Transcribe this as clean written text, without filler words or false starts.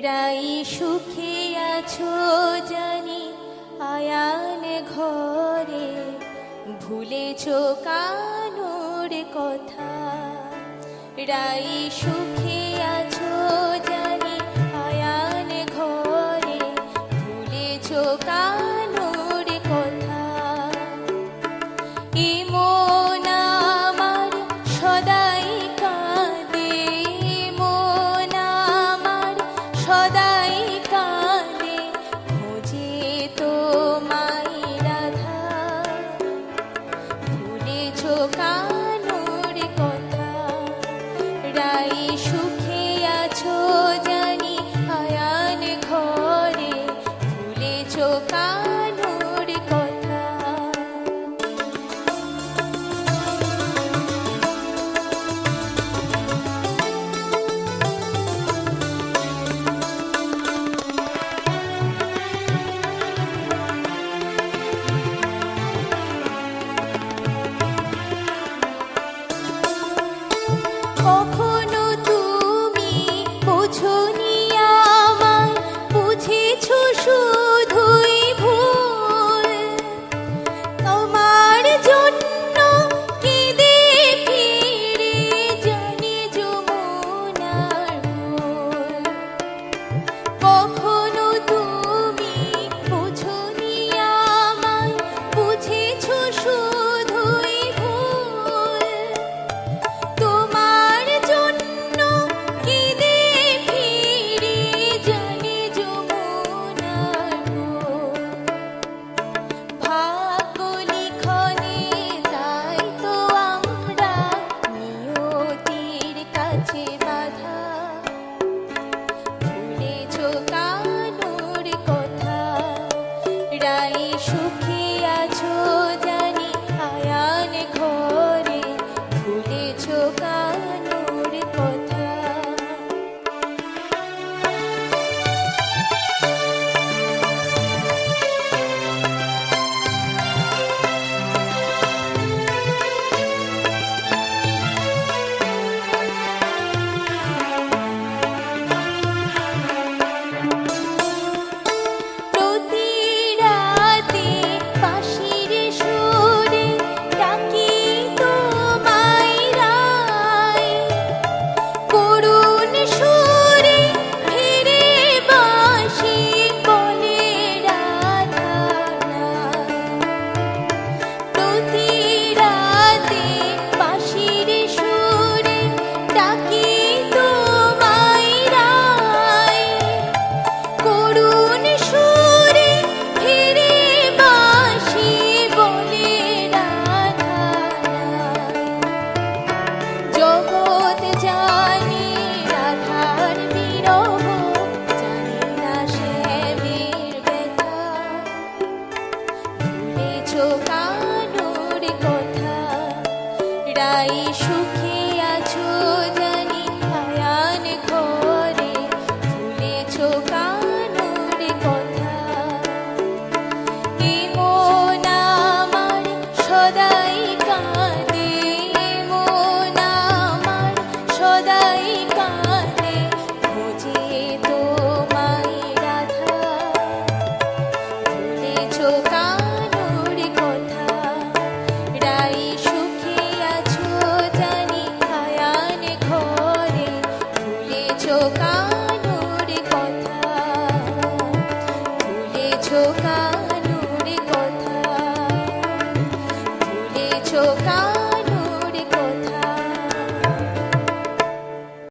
রাই সুখে আছো জানি আয়ান ঘরে, ভুলেছো কানুর কথা। রাই সুখে আছো জানি আয়ান ঘরে, ভুলেছো কানুর কথা। মন আমার সদাই কাঁদে, মন আমার সদাই কাঁদে, খোঁজে তোমায় রাধা। ভুলেছো কানুর কথা। রাই সুখে আছো জানি আয়ান ঘরে, ভুলেছো কানুর কথা। কখনো তুমি বোঝনি আমায়, বুঝেছো শুধুই ভুল। তোমার জন্য কেঁদে ফিরে জানি যমুনার কূল। কখনো তুমি বোঝনি আমায়, বুঝেছো শুধুই ভুল। তোমার জন্য কেঁদে ফিরে জানি যমুনার কূল। ভাগ্য লিখনে তাই তো আমরা নিয়তির কাছে বাঁধা। ভুলেছো কানুর কথা। রাই সুখে আছো জানি আয়ান ঘরে, ভুলেছো কানুর কথা। প্রতি রাতে বাঁশির সুরে ডাকি তোমায় রাই, করুণ সুরে ফিরে বাঁশি বলে রাধা নাই। প্রতি রাতে বাঁশির সুরে ডাকি তোমায় রাই, করুণ সুরে ফিরে বাঁশি বলে রাধা নাই। জগৎ জানে রাধার বিরহ, জানে না শ্যামের ব্যথা। ভুলেছো কানুর কথা। রাই সুখে আছো জানি আয়ান ঘরে, ভুলেছো কানুর কথা। মন আমার সদাই কাঁদে, মন আমার সদাই কাঁদে, খোঁজে তোমায় রাধা। ভুলেছো কানুর কথা। রাই সুখে আছো জানি আয়ান ঘরে, ভুলেছো কানুর কথা। ভুলেছো কানুর কথা। ভুলেছো